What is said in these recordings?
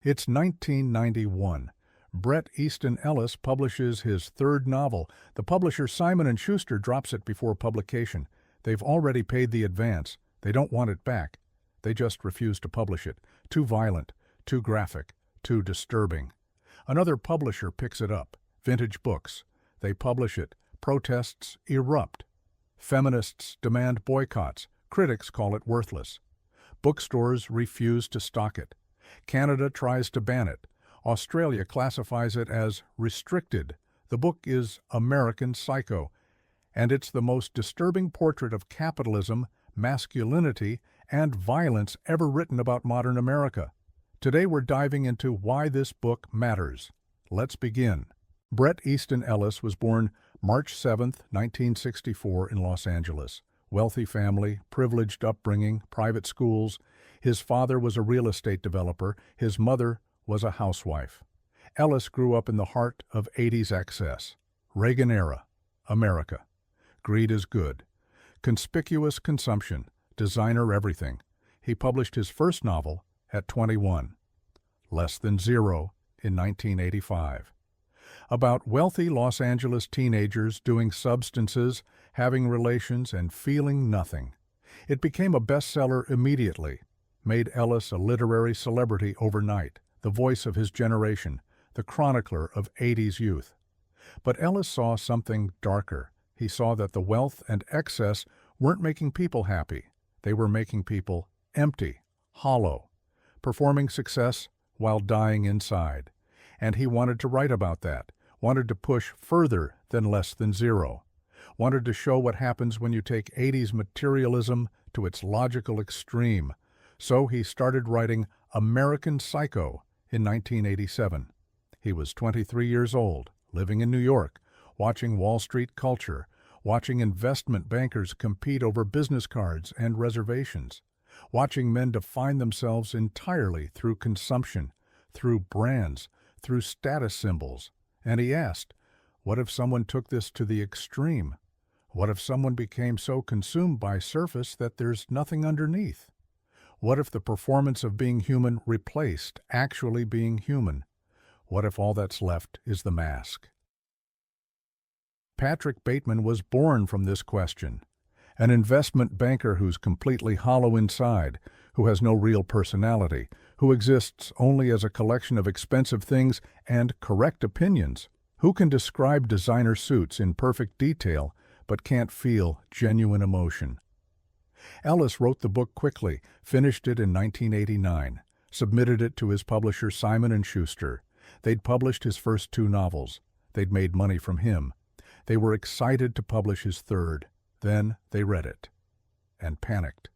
It's 1991. Bret Easton Ellis publishes his third novel. The publisher Simon & Schuster drops it before publication. They've already paid the advance. They don't want it back. They just refuse to publish it. Too violent, too graphic, too disturbing. Another publisher picks it up, Vintage Books. They publish it. Protests erupt. Feminists demand boycotts. Critics call it worthless. Bookstores refuse to stock it. Canada tries to ban it. Australia classifies it as restricted. The book is American Psycho, and it's the most disturbing portrait of capitalism, masculinity, and violence ever written about modern America. Today we're diving into why this book matters. Let's begin. Bret Easton Ellis was born March 7, 1964 in Los Angeles. Wealthy family, privileged upbringing, private schools. His father was a real estate developer. His mother was a housewife. Ellis grew up in the heart of 80s excess. Reagan era, America. Greed is good. Conspicuous consumption, designer everything. He published his first novel at 21. Less Than Zero in 1985. About wealthy Los Angeles teenagers doing substances, having relations, and feeling nothing. It became a bestseller immediately, made Ellis a literary celebrity overnight, the voice of his generation, the chronicler of 80s youth. But Ellis saw something darker. He saw that the wealth and excess weren't making people happy. They were making people empty, hollow, performing success while dying inside. And he wanted to write about that, wanted to push further than Less Than Zero, wanted to show what happens when you take 80s materialism to its logical extreme. So he started writing American Psycho in 1987. He was 23 years old, living in New York, watching Wall Street culture, watching investment bankers compete over business cards and reservations, watching men define themselves entirely through consumption, through brands, through status symbols. And he asked, what if someone took this to the extreme? What if someone became so consumed by surface that there's nothing underneath? What if the performance of being human replaced actually being human? What if all that's left is the mask? Patrick Bateman was born from this question. An investment banker who's completely hollow inside, who has no real personality, who exists only as a collection of expensive things and correct opinions, who can describe designer suits in perfect detail but can't feel genuine emotion. Ellis wrote the book quickly, finished it in 1989, submitted it to his publisher Simon & Schuster. They'd published his first two novels. They'd made money from him. They were excited to publish his third. Then they read it and panicked.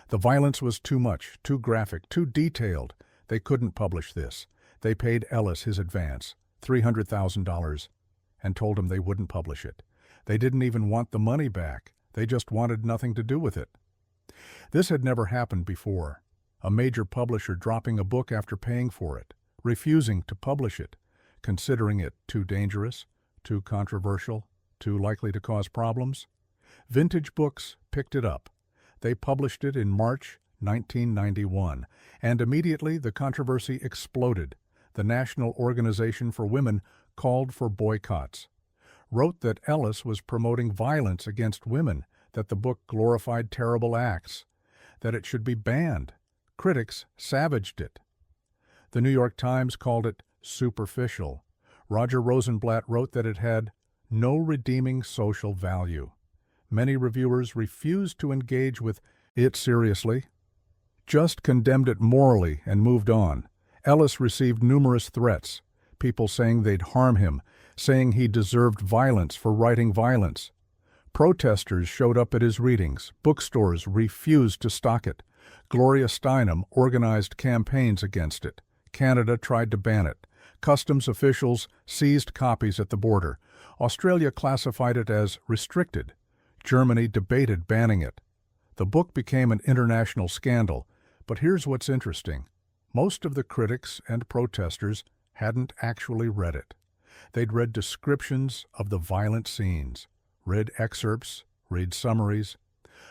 The violence was too much, too graphic, too detailed. They couldn't publish this. They paid Ellis his advance, $300,000, and told him they wouldn't publish it. They didn't even want the money back. They just wanted nothing to do with it. This had never happened before. A major publisher dropping a book after paying for it, refusing to publish it, considering it too dangerous, too controversial, too likely to cause problems. Vintage Books picked it up. They published it in March 1991, and immediately the controversy exploded. The National Organization for Women called for boycotts, wrote that Ellis was promoting violence against women, that the book glorified terrible acts, that it should be banned. Critics savaged it. The New York Times called it superficial. Roger Rosenblatt wrote that it had no redeeming social value. Many reviewers refused to engage with it seriously, just condemned it morally and moved on. Ellis received numerous threats, people saying they'd harm him, saying he deserved violence for writing violence. Protesters showed up at his readings. Bookstores refused to stock it. Gloria Steinem organized campaigns against it. Canada tried to ban it. Customs officials seized copies at the border. Australia classified it as restricted. Germany debated banning it. The book became an international scandal. But here's what's interesting. Most of the critics and protesters hadn't actually read it. They'd read descriptions of the violent scenes, read excerpts, read summaries,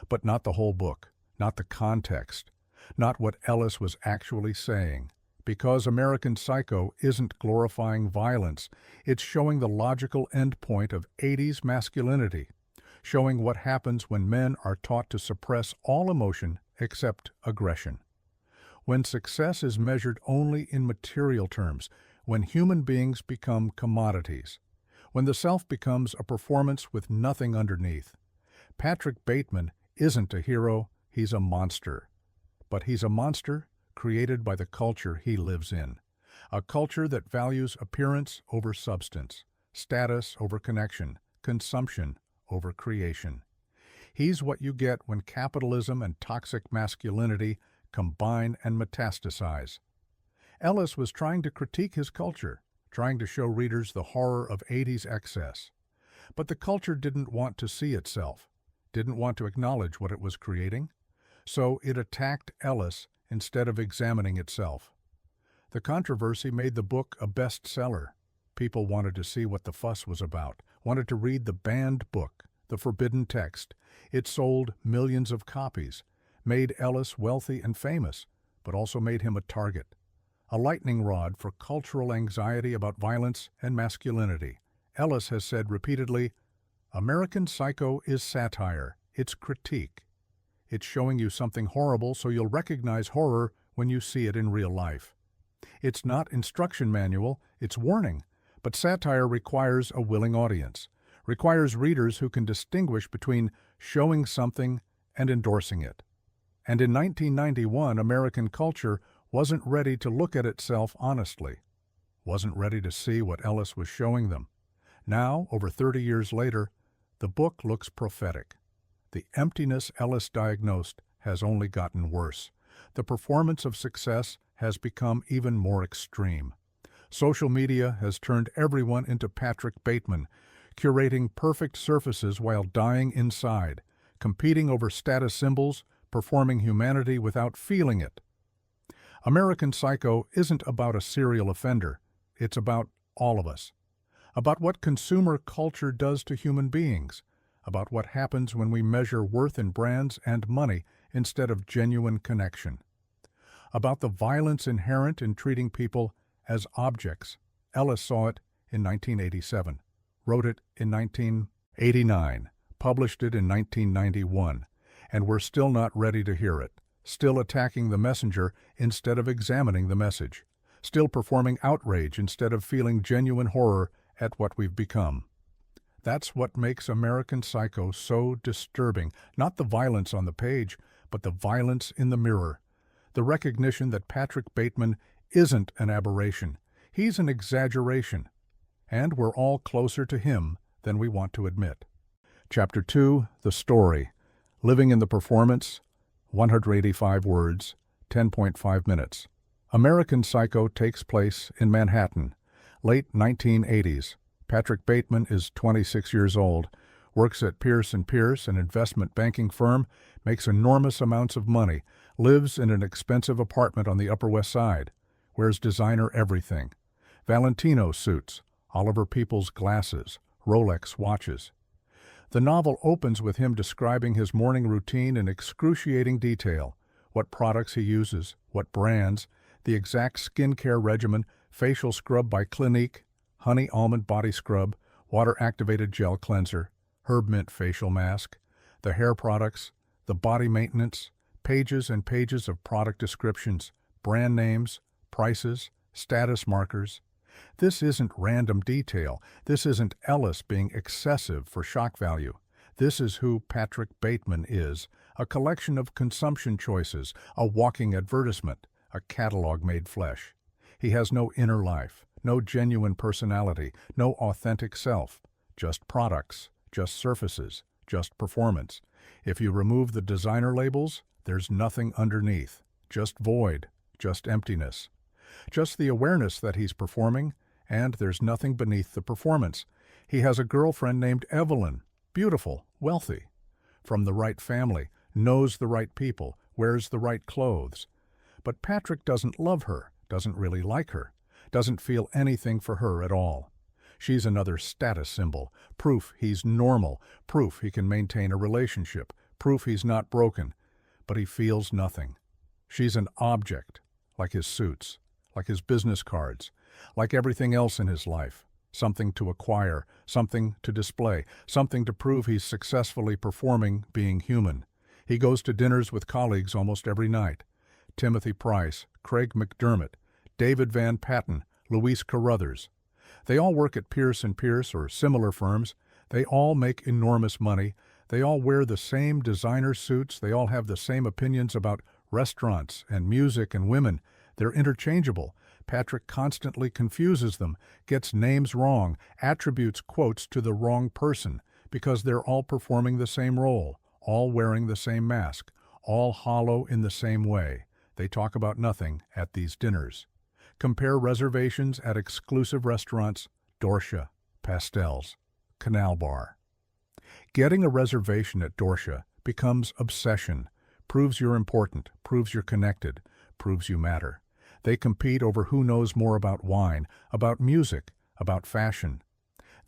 but not the whole book, not the context, not what Ellis was actually saying. because American Psycho isn't glorifying violence. It's showing the logical endpoint of 80s masculinity, showing what happens when men are taught to suppress all emotion except aggression. When success is measured only in material terms, when human beings become commodities, when the self becomes a performance with nothing underneath. Patrick Bateman isn't a hero, he's a monster. But he's a monster created by the culture he lives in. A culture that values appearance over substance, status over connection, consumption over creation. He's what you get when capitalism and toxic masculinity combine and metastasize. Ellis was trying to critique his culture, trying to show readers the horror of 80s excess. But the culture didn't want to see itself, didn't want to acknowledge what it was creating, so it attacked Ellis instead of examining itself. The controversy made the book a bestseller. People wanted to see what the fuss was about, wanted to read the banned book, the forbidden text. It sold millions of copies, made Ellis wealthy and famous, but also made him a target, a lightning rod for cultural anxiety about violence and masculinity. Ellis has said repeatedly, "American Psycho is satire, it's critique. It's showing you something horrible so you'll recognize horror when you see it in real life. It's not instruction manual, it's warning, but satire requires a willing audience, requires readers who can distinguish between showing something and endorsing it." And in 1991, American culture wasn't ready to look at itself honestly, wasn't ready to see what Ellis was showing them. Now, over 30 years later, the book looks prophetic. The emptiness Ellis diagnosed has only gotten worse. The performance of success has become even more extreme. Social media has turned everyone into Patrick Bateman, curating perfect surfaces while dying inside, competing over status symbols, performing humanity without feeling it. American Psycho isn't about a serial offender. It's about all of us. About what consumer culture does to human beings. About what happens when we measure worth in brands and money instead of genuine connection. About the violence inherent in treating people as objects. Ellis saw it in 1987, wrote it in 1989, published it in 1991. And we're still not ready to hear it, still attacking the messenger instead of examining the message, still performing outrage instead of feeling genuine horror at what we've become. That's what makes American Psycho so disturbing, not the violence on the page, but the violence in the mirror, the recognition that Patrick Bateman isn't an aberration, he's an exaggeration, and we're all closer to him than we want to admit. Chapter 2, The Story. Living in the Performance, 185 words, 10.5 minutes. American Psycho takes place in Manhattan, late 1980s. Patrick Bateman is 26 years old, works at Pierce & Pierce, an investment banking firm, makes enormous amounts of money, lives in an expensive apartment on the Upper West Side, wears designer everything. Valentino suits, Oliver Peoples glasses, Rolex watches. The novel opens with him describing his morning routine in excruciating detail, what products he uses, what brands, the exact skincare regimen, facial scrub by Clinique, honey almond body scrub, water-activated gel cleanser, herb mint facial mask, the hair products, the body maintenance, pages and pages of product descriptions, brand names, prices, status markers. This isn't random detail. This isn't Ellis being excessive for shock value. This is who Patrick Bateman is, a collection of consumption choices, a walking advertisement, a catalog made flesh. He has no inner life, no genuine personality, no authentic self, just products, just surfaces, just performance. If you remove the designer labels, there's nothing underneath, just void, just emptiness. Just the awareness that he's performing, and there's nothing beneath the performance. He has a girlfriend named Evelyn, beautiful, wealthy, from the right family, knows the right people, wears the right clothes. But Patrick doesn't love her, doesn't really like her, doesn't feel anything for her at all. She's another status symbol, proof he's normal, proof he can maintain a relationship, proof he's not broken, but he feels nothing. She's an object, like his suits, like his business cards, like everything else in his life. Something to acquire, something to display, something to prove he's successfully performing being human. He goes to dinners with colleagues almost every night. Timothy Price, Craig McDermott, David Van Patten, Luis Carruthers. They all work at Pierce & Pierce or similar firms. They all make enormous money. They all wear the same designer suits. They all have the same opinions about restaurants and music and women. They're interchangeable. Patrick constantly confuses them, gets names wrong, attributes quotes to the wrong person, because they're all performing the same role, all wearing the same mask, all hollow in the same way. They talk about nothing at these dinners. Compare reservations at exclusive restaurants, Dorsia, Pastels, Canal Bar. Getting a reservation at Dorsia becomes obsession, proves you're important, proves you're connected, proves you matter. They compete over who knows more about wine, about music, about fashion.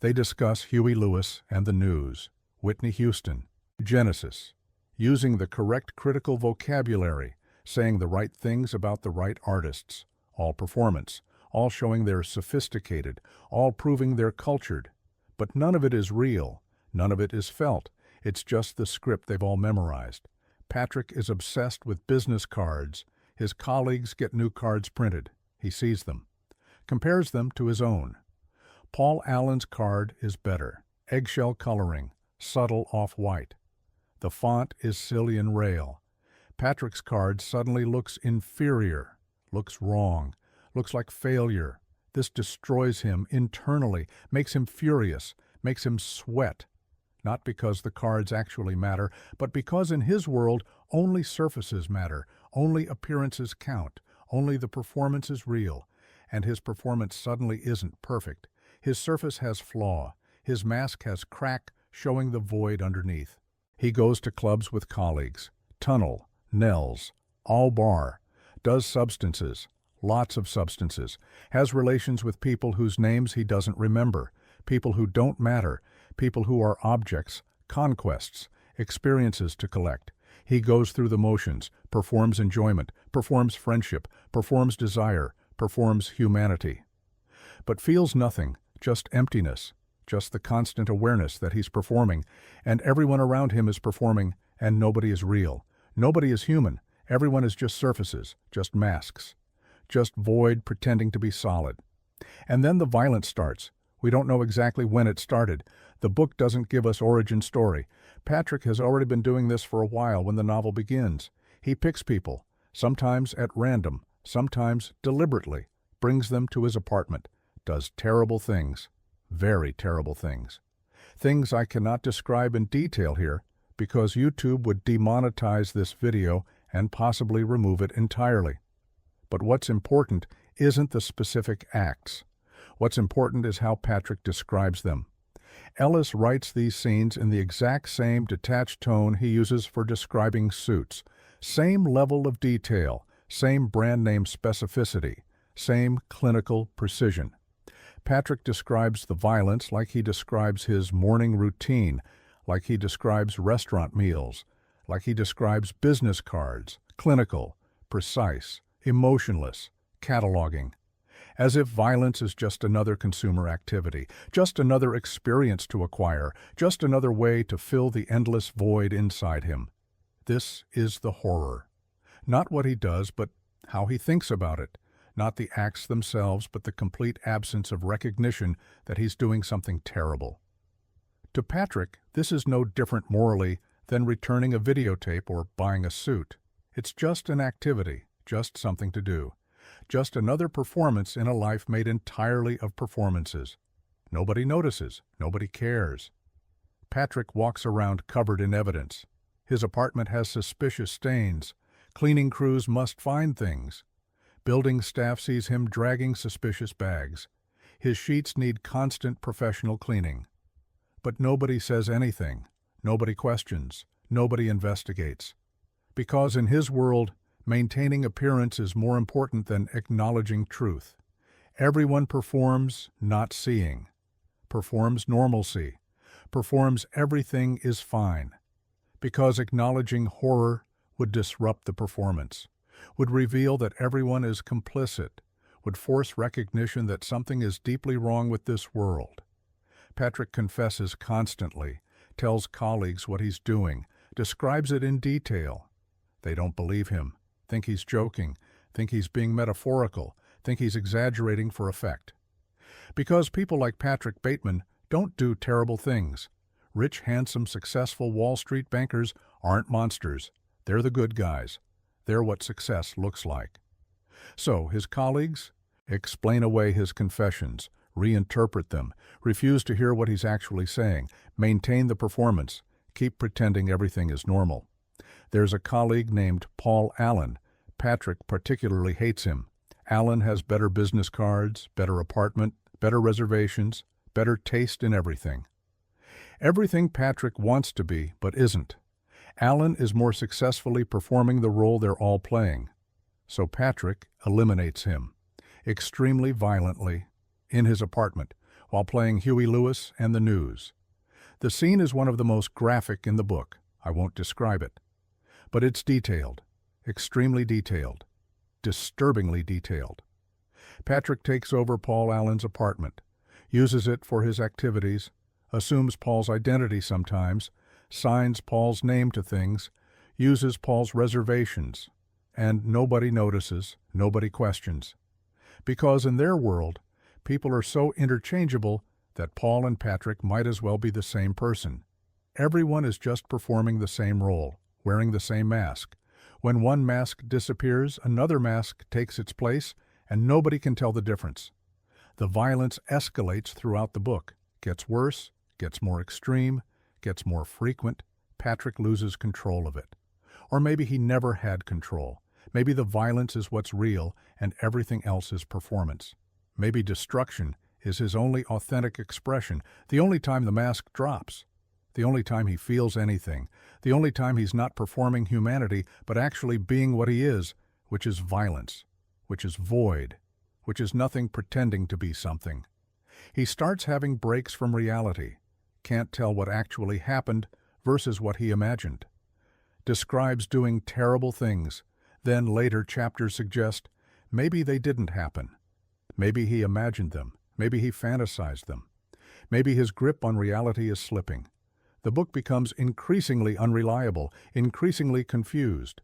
They discuss Huey Lewis and the news, Whitney Houston, Genesis, using the correct critical vocabulary, saying the right things about the right artists, all performance, all showing they're sophisticated, all proving they're cultured. But none of it is real, none of it is felt. It's just the script they've all memorized. Patrick is obsessed with business cards. His colleagues get new cards printed. He sees them, compares them to his own. Paul Allen's card is better, eggshell coloring, subtle off-white. The font is Cillian Rail. Patrick's card suddenly looks inferior, looks wrong, looks like failure. This destroys him internally, makes him furious, makes him sweat. Not because the cards actually matter, but because in his world only surfaces matter, only appearances count, only the performance is real, and his performance suddenly isn't perfect. His surface has flaw, his mask has crack showing the void underneath. He goes to clubs with colleagues, Tunnel, Nels, All Bar, does substances, lots of substances, has relations with people whose names he doesn't remember, people who don't matter, people who are objects, conquests, experiences to collect. He goes through the motions, performs enjoyment, performs friendship, performs desire, performs humanity. But feels nothing, just emptiness, just the constant awareness that he's performing, and everyone around him is performing, and nobody is real. Nobody is human. Everyone is just surfaces, just masks, just void pretending to be solid. And then the violence starts. We don't know exactly when it started. The book doesn't give us origin story. Patrick has already been doing this for a while when the novel begins. He picks people, sometimes at random, sometimes deliberately, brings them to his apartment, does terrible things, very terrible things. Things I cannot describe in detail here because YouTube would demonetize this video and possibly remove it entirely. But what's important isn't the specific acts. What's important is how Patrick describes them. Ellis writes these scenes in the exact same detached tone he uses for describing suits. Same level of detail, same brand name specificity, same clinical precision. Patrick describes the violence like he describes his morning routine, like he describes restaurant meals, like he describes business cards, clinical, precise, emotionless, cataloging. As if violence is just another consumer activity, just another experience to acquire, just another way to fill the endless void inside him. This is the horror. Not what he does, but how he thinks about it. Not the acts themselves, but the complete absence of recognition that he's doing something terrible. To Patrick, this is no different morally than returning a videotape or buying a suit. It's just an activity, just something to do. Just another performance in a life made entirely of performances. Nobody notices. Nobody cares. Patrick walks around covered in evidence. His apartment has suspicious stains. Cleaning crews must find things. Building staff sees him dragging suspicious bags. His sheets need constant professional cleaning. But nobody says anything. Nobody questions. Nobody investigates. Because in his world, maintaining appearance is more important than acknowledging truth. Everyone performs not seeing, performs normalcy, performs everything is fine. Because acknowledging horror would disrupt the performance, would reveal that everyone is complicit, would force recognition that something is deeply wrong with this world. Patrick confesses constantly, tells colleagues what he's doing, describes it in detail. They don't believe him, think he's joking, think he's being metaphorical, think he's exaggerating for effect. Because people like Patrick Bateman don't do terrible things. Rich, handsome, successful Wall Street bankers aren't monsters. They're the good guys. They're what success looks like. So his colleagues explain away his confessions, reinterpret them, refuse to hear what he's actually saying, maintain the performance, keep pretending everything is normal. There's a colleague named Paul Allen. Patrick particularly hates him. Allen has better business cards, better apartment, better reservations, better taste in everything. Everything Patrick wants to be, but isn't. Allen is more successfully performing the role they're all playing. So Patrick eliminates him, extremely violently, in his apartment, while playing Huey Lewis and the news. The scene is one of the most graphic in the book. I won't describe it. But it's detailed, extremely detailed, disturbingly detailed. Patrick takes over Paul Allen's apartment, uses it for his activities, assumes Paul's identity sometimes, signs Paul's name to things, uses Paul's reservations, and nobody notices, nobody questions. Because in their world, people are so interchangeable that Paul and Patrick might as well be the same person. Everyone is just performing the same role, wearing the same mask. When one mask disappears, another mask takes its place, and nobody can tell the difference. The violence escalates throughout the book, gets worse, gets more extreme, gets more frequent. Patrick loses control of it. Or maybe he never had control. Maybe the violence is what's real and everything else is performance. Maybe destruction is his only authentic expression, the only time the mask drops, the only time he feels anything, the only time he's not performing humanity but actually being what he is, which is violence, which is void, which is nothing pretending to be something. He starts having breaks from reality, can't tell what actually happened versus what he imagined. Describes doing terrible things, then later chapters suggest maybe they didn't happen. Maybe he imagined them, maybe he fantasized them. Maybe his grip on reality is slipping. The book becomes increasingly unreliable, increasingly confused.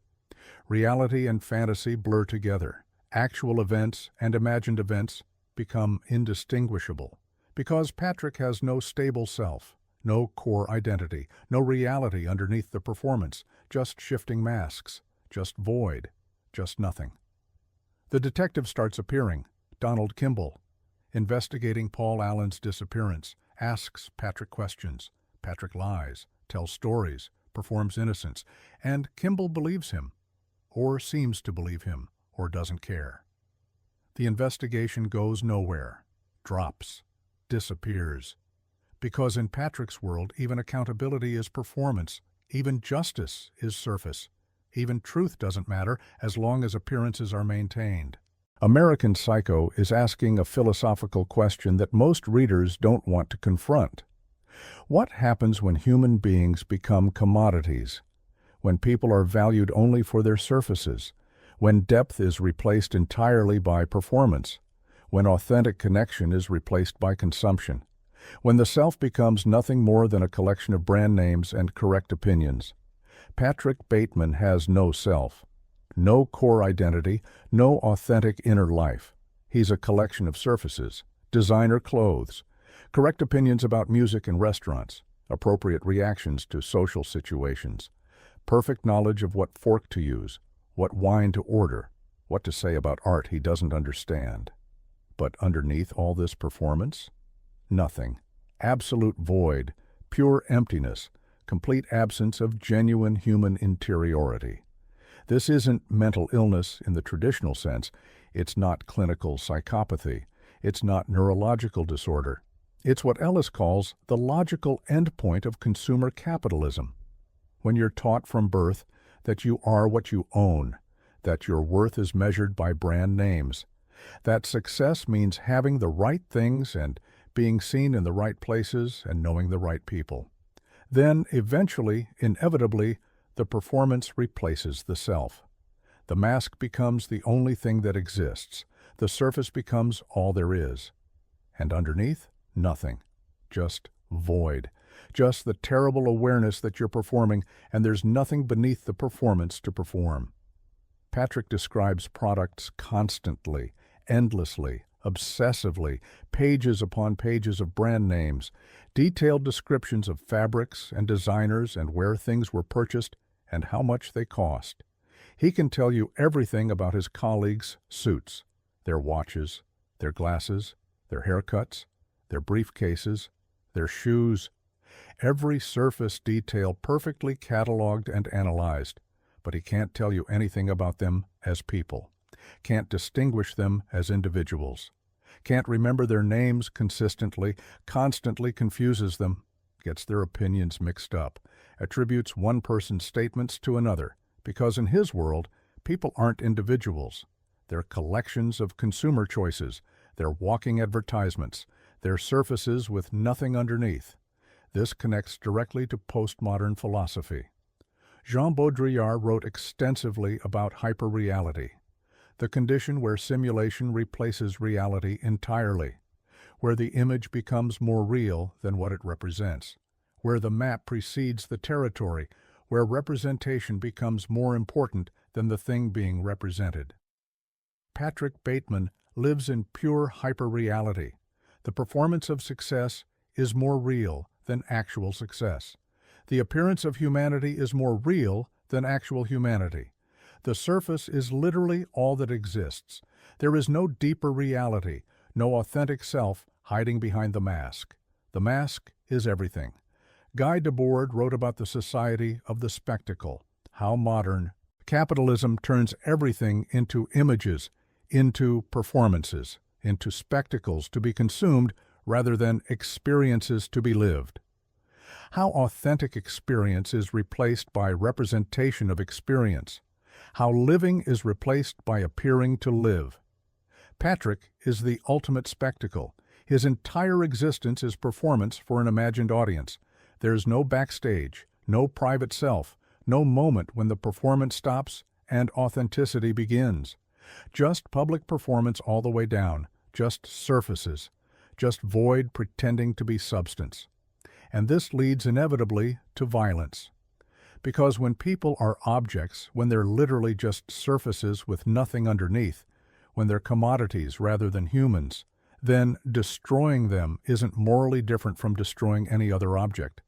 Reality and fantasy blur together. Actual events and imagined events become indistinguishable. Because Patrick has no stable self, no core identity, no reality underneath the performance, just shifting masks, just void, just nothing. The detective starts appearing, Donald Kimball, investigating Paul Allen's disappearance, asks Patrick questions. Patrick lies, tells stories, performs innocence, and Kimball believes him, or seems to believe him, or doesn't care. The investigation goes nowhere, drops, disappears. Because in Patrick's world, even accountability is performance, even justice is surface, even truth doesn't matter as long as appearances are maintained. American Psycho is asking a philosophical question that most readers don't want to confront. What happens when human beings become commodities? When people are valued only for their surfaces? When depth is replaced entirely by performance? When authentic connection is replaced by consumption? When the self becomes nothing more than a collection of brand names and correct opinions? Patrick Bateman has no self, no core identity, no authentic inner life. He's a collection of surfaces, designer clothes, correct opinions about music and restaurants, appropriate reactions to social situations, perfect knowledge of what fork to use, what wine to order, what to say about art he doesn't understand. But underneath all this performance, nothing, absolute void, pure emptiness, complete absence of genuine human interiority. This isn't mental illness in the traditional sense. It's not clinical psychopathy. It's not neurological disorder. It's what Ellis calls the logical endpoint of consumer capitalism. When you're taught from birth that you are what you own, that your worth is measured by brand names, that success means having the right things and being seen in the right places and knowing the right people. Then, eventually, inevitably, the performance replaces the self. The mask becomes the only thing that exists. The surface becomes all there is. And underneath, nothing. Just void. Just the terrible awareness that you're performing, and there's nothing beneath the performance to perform. Patrick describes products constantly, endlessly, obsessively, pages upon pages of brand names, detailed descriptions of fabrics and designers and where things were purchased and how much they cost. He can tell you everything about his colleagues' suits, their watches, their glasses, their haircuts, their briefcases, their shoes, every surface detail perfectly cataloged and analyzed, but he can't tell you anything about them as people, can't distinguish them as individuals, can't remember their names consistently, constantly confuses them, gets their opinions mixed up, attributes one person's statements to another, because in his world, people aren't individuals. They're collections of consumer choices, they're walking advertisements, they're surfaces with nothing underneath. This connects directly to postmodern philosophy. Jean Baudrillard wrote extensively about hyperreality, the condition where simulation replaces reality entirely, where the image becomes more real than what it represents, where the map precedes the territory, where representation becomes more important than the thing being represented. Patrick Bateman lives in pure hyperreality. The performance of success is more real than actual success. The appearance of humanity is more real than actual humanity. The surface is literally all that exists. There is no deeper reality, no authentic self hiding behind the mask. The mask is everything. Guy Debord wrote about the society of the spectacle. How modern. Capitalism turns everything into images, into performances, into spectacles to be consumed rather than experiences to be lived. How authentic experience is replaced by representation of experience. How living is replaced by appearing to live. Patrick is the ultimate spectacle. His entire existence is performance for an imagined audience. There's no backstage, no private self, no moment when the performance stops and authenticity begins. Just public performance all the way down, just surfaces, just void pretending to be substance. And this leads inevitably to violence. Because when people are objects, when they're literally just surfaces with nothing underneath, when they're commodities rather than humans, then destroying them isn't morally different from destroying any other object.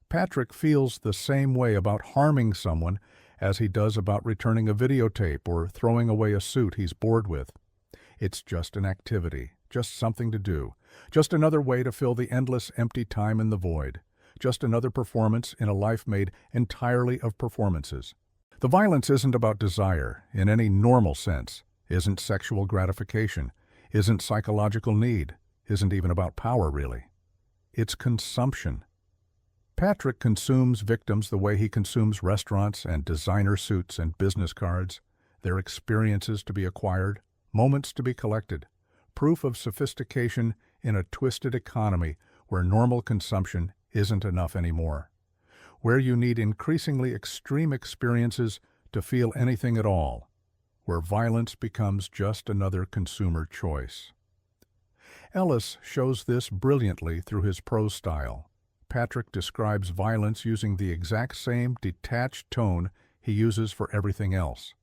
Patrick feels the same way about harming someone as he does about returning a videotape or throwing away a suit he's bored with. It's just an activity, just something to do, just another way to fill the endless empty time in the void, just another performance in a life made entirely of performances. The violence isn't about desire in any normal sense, isn't sexual gratification, isn't psychological need, isn't even about power really. It's consumption. Patrick consumes victims the way he consumes restaurants and designer suits and business cards. They're experiences to be acquired, moments to be collected, proof of sophistication in a twisted economy where normal consumption isn't enough anymore, where you need increasingly extreme experiences to feel anything at all, where violence becomes just another consumer choice. Ellis shows this brilliantly through his prose style. Patrick describes violence using the exact same detached tone he uses for everything else.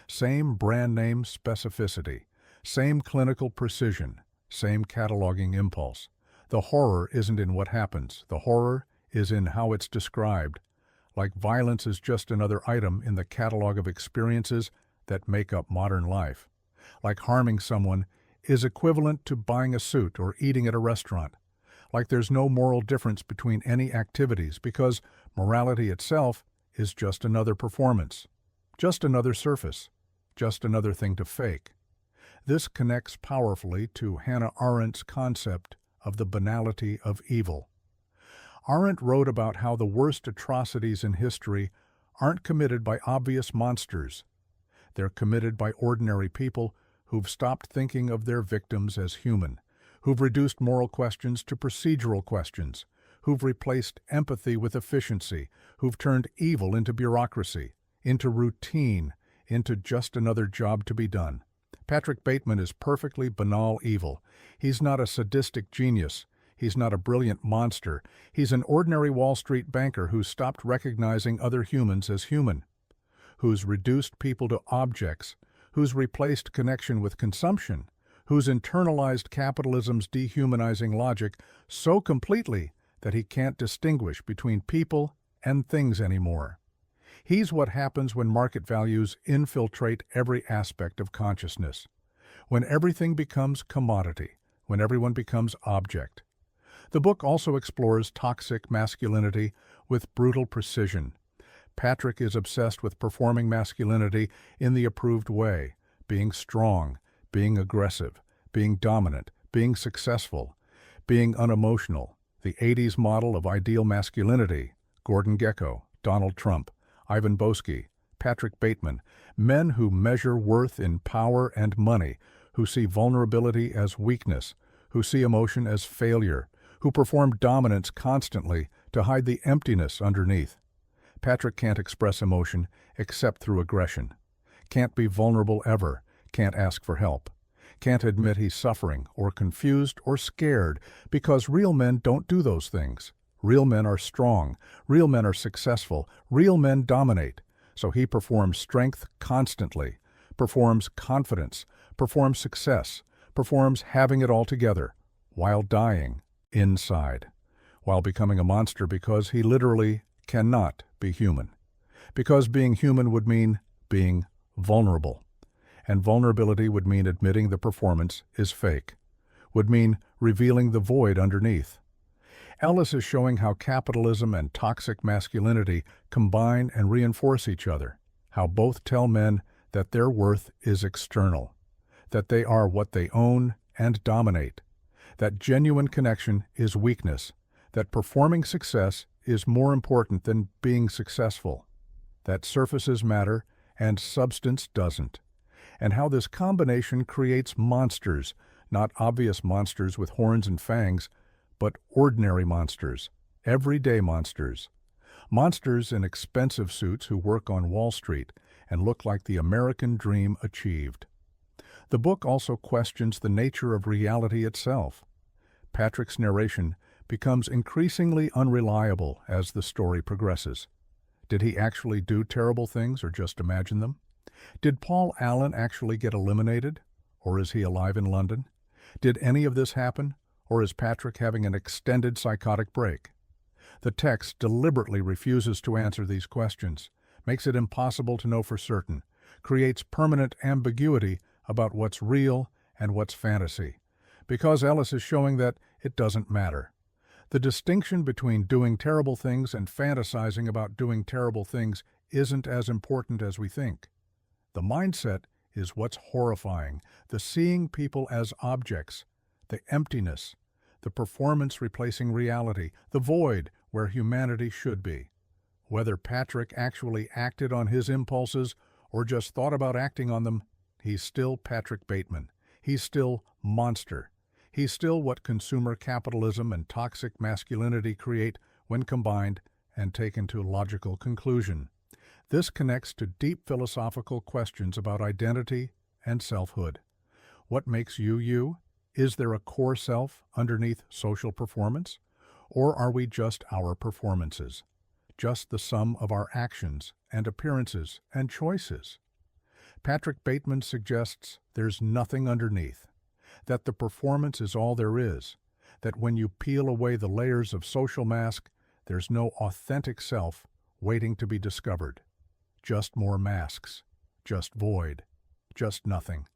Same brand name specificity, same clinical precision, same cataloging impulse. The horror isn't in what happens. The horror is in how it's described. Like violence is just another item in the catalog of experiences that make up modern life. Like harming someone is equivalent to buying a suit or eating at a restaurant. Like there's no moral difference between any activities because morality itself is just another performance, just another surface, just another thing to fake. This connects powerfully to Hannah Arendt's concept of the banality of evil. Arendt wrote about how the worst atrocities in history aren't committed by obvious monsters. They're committed by ordinary people who've stopped thinking of their victims as human, who've reduced moral questions to procedural questions, who've replaced empathy with efficiency, who've turned evil into bureaucracy, into routine, into just another job to be done. Patrick Bateman is perfectly banal evil. He's not a sadistic genius. He's not a brilliant monster. He's an ordinary Wall Street banker who's stopped recognizing other humans as human, who's reduced people to objects, who's replaced connection with consumption, who's internalized capitalism's dehumanizing logic so completely that he can't distinguish between people and things anymore. He's what happens when market values infiltrate every aspect of consciousness, when everything becomes commodity, when everyone becomes object. The book also explores toxic masculinity with brutal precision. Patrick is obsessed with performing masculinity in the approved way, being strong, being aggressive, being dominant, being successful, being unemotional, the 80s model of ideal masculinity, Gordon Gekko, Donald Trump, Ivan Boesky, Patrick Bateman, men who measure worth in power and money, who see vulnerability as weakness, who see emotion as failure, who perform dominance constantly to hide the emptiness underneath. Patrick can't express emotion except through aggression, can't be vulnerable ever, can't ask for help, can't admit he's suffering or confused or scared, because real men don't do those things. Real men are strong, real men are successful, real men dominate. So he performs strength constantly, performs confidence, performs success, performs having it all together, while dying inside, while becoming a monster because he literally cannot be human. Because being human would mean being vulnerable, and vulnerability would mean admitting the performance is fake, would mean revealing the void underneath. Ellis is showing how capitalism and toxic masculinity combine and reinforce each other, how both tell men that their worth is external, that they are what they own and dominate, that genuine connection is weakness, that performing success is more important than being successful, that surfaces matter and substance doesn't, and how this combination creates monsters, not obvious monsters with horns and fangs, but ordinary monsters, everyday monsters. Monsters in expensive suits who work on Wall Street and look like the American dream achieved. The book also questions the nature of reality itself. Patrick's narration becomes increasingly unreliable as the story progresses. Did he actually do terrible things or just imagine them? Did Paul Allen actually get eliminated, or is he alive in London? Did any of this happen, or is Patrick having an extended psychotic break? The text deliberately refuses to answer these questions, makes it impossible to know for certain, creates permanent ambiguity about what's real and what's fantasy, because Ellis is showing that it doesn't matter. The distinction between doing terrible things and fantasizing about doing terrible things isn't as important as we think. The mindset is what's horrifying, the seeing people as objects, the emptiness, the performance replacing reality, the void where humanity should be. Whether Patrick actually acted on his impulses or just thought about acting on them, he's still Patrick Bateman. He's still monster. He's still what consumer capitalism and toxic masculinity create when combined and taken to logical conclusion. This connects to deep philosophical questions about identity and selfhood. What makes you you? Is there a core self underneath social performance? Or are we just our performances? Just the sum of our actions and appearances and choices? Patrick Bateman suggests there's nothing underneath, that the performance is all there is, that when you peel away the layers of social mask, there's no authentic self waiting to be discovered. Just more masks, just void, just nothing.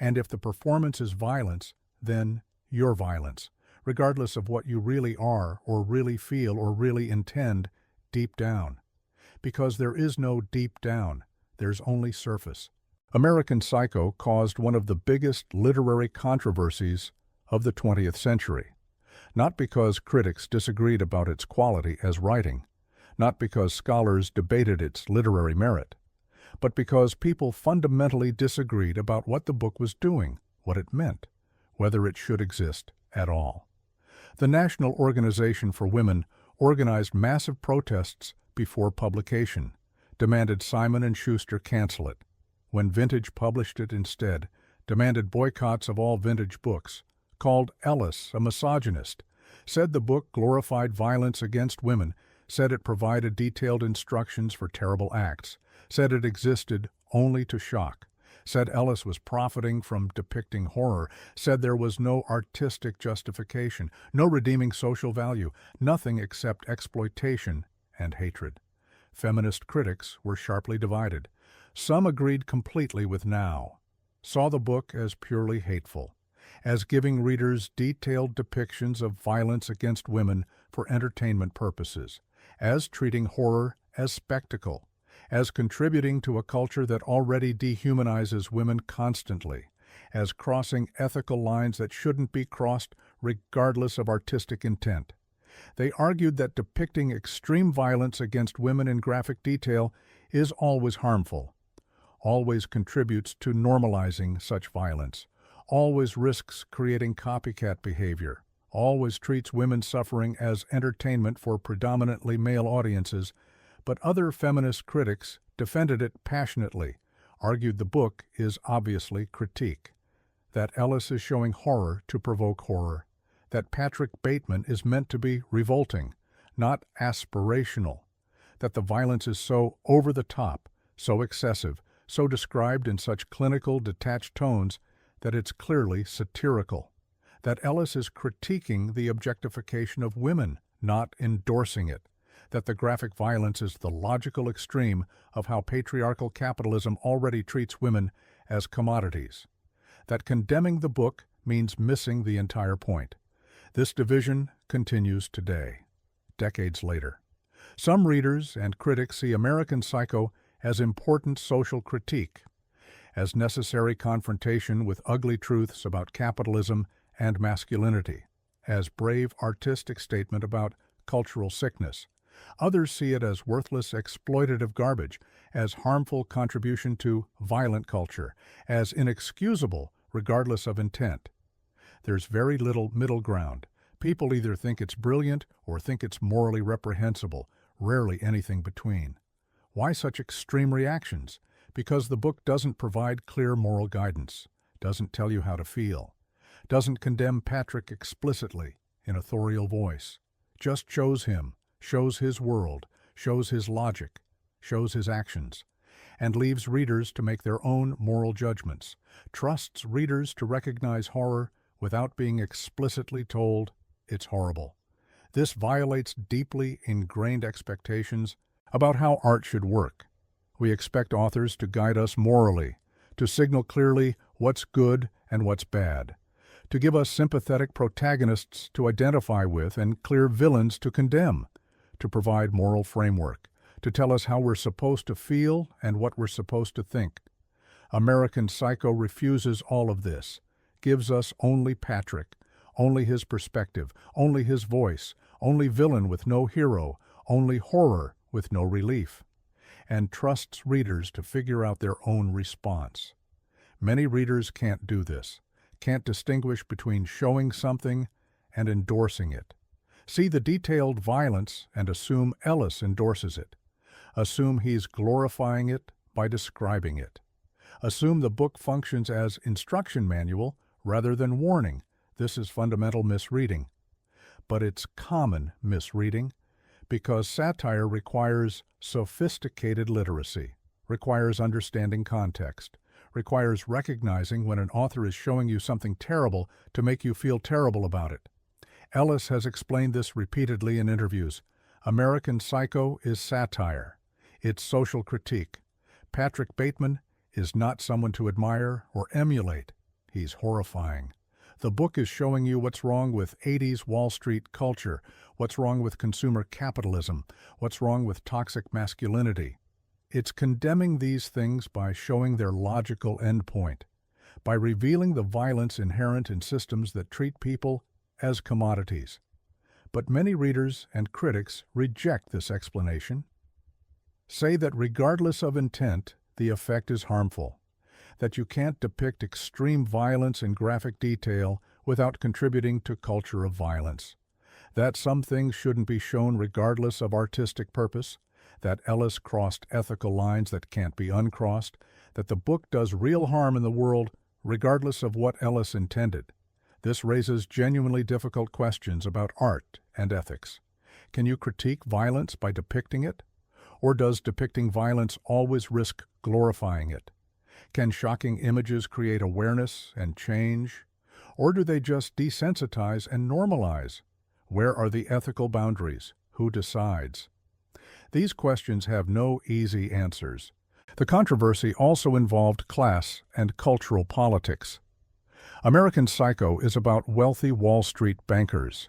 And if the performance is violence, then you're violence, regardless of what you really are or really feel or really intend deep down. Because there is no deep down, there's only surface. American Psycho caused one of the biggest literary controversies of the 20th century, not because critics disagreed about its quality as writing, not because scholars debated its literary merit, but because people fundamentally disagreed about what the book was doing, what it meant, whether it should exist at all. The National Organization for Women organized massive protests before publication, demanded Simon & Schuster cancel it. When Vintage published it instead, demanded boycotts of all vintage books, called Ellis a misogynist, said the book glorified violence against women, said it provided detailed instructions for terrible acts, said it existed only to shock, said Ellis was profiting from depicting horror, said there was no artistic justification, no redeeming social value, nothing except exploitation and hatred. Feminist critics were sharply divided. Some agreed completely with Now, saw the book as purely hateful, as giving readers detailed depictions of violence against women for entertainment purposes, as treating horror as spectacle, as contributing to a culture that already dehumanizes women constantly, as crossing ethical lines that shouldn't be crossed regardless of artistic intent. They argued that depicting extreme violence against women in graphic detail is always harmful, always contributes to normalizing such violence, always risks creating copycat behavior, always treats women's suffering as entertainment for predominantly male audiences, but other feminist critics defended it passionately, argued the book is obviously critique, that Ellis is showing horror to provoke horror, that Patrick Bateman is meant to be revolting, not aspirational, that the violence is so over the top, so excessive, so described in such clinical, detached tones that it's clearly satirical, that Ellis is critiquing the objectification of women, not endorsing it, that the graphic violence is the logical extreme of how patriarchal capitalism already treats women as commodities, that condemning the book means missing the entire point. This division continues today, decades later. Some readers and critics see American Psycho as important social critique, as necessary confrontation with ugly truths about capitalism and masculinity, as brave artistic statement about cultural sickness. Others see it as worthless exploitative garbage, as harmful contribution to violent culture, as inexcusable regardless of intent. There's very little middle ground. People either think it's brilliant or think it's morally reprehensible, rarely anything between. Why such extreme reactions? Because the book doesn't provide clear moral guidance, doesn't tell you how to feel, doesn't condemn Patrick explicitly in authorial voice, just shows him, shows his world, shows his logic, shows his actions, and leaves readers to make their own moral judgments, trusts readers to recognize horror without being explicitly told it's horrible. This violates deeply ingrained expectations about how art should work. We expect authors to guide us morally, to signal clearly what's good and what's bad, to give us sympathetic protagonists to identify with and clear villains to condemn, to provide moral framework, to tell us how we're supposed to feel and what we're supposed to think. American Psycho refuses all of this, gives us only Patrick, only his perspective, only his voice, only villain with no hero, only horror with no relief, and trusts readers to figure out their own response. Many readers can't do this, can't distinguish between showing something and endorsing it. See the detailed violence and assume Ellis endorses it. Assume he's glorifying it by describing it. Assume the book functions as instruction manual rather than warning. This is fundamental misreading. But it's common misreading because satire requires sophisticated literacy, requires understanding context, requires recognizing when an author is showing you something terrible to make you feel terrible about it. Ellis has explained this repeatedly in interviews. American Psycho is satire. It's social critique. Patrick Bateman is not someone to admire or emulate. He's horrifying. The book is showing you what's wrong with 80s Wall Street culture, what's wrong with consumer capitalism, what's wrong with toxic masculinity. It's condemning these things by showing their logical endpoint, by revealing the violence inherent in systems that treat people as commodities. But many readers and critics reject this explanation, say that regardless of intent, the effect is harmful, that you can't depict extreme violence in graphic detail without contributing to culture of violence, that some things shouldn't be shown regardless of artistic purpose, that Ellis crossed ethical lines that can't be uncrossed, that the book does real harm in the world regardless of what Ellis intended. This raises genuinely difficult questions about art and ethics. Can you critique violence by depicting it? Or does depicting violence always risk glorifying it? Can shocking images create awareness and change? Or do they just desensitize and normalize? Where are the ethical boundaries? Who decides? These questions have no easy answers. The controversy also involved class and cultural politics. American Psycho is about wealthy Wall Street bankers,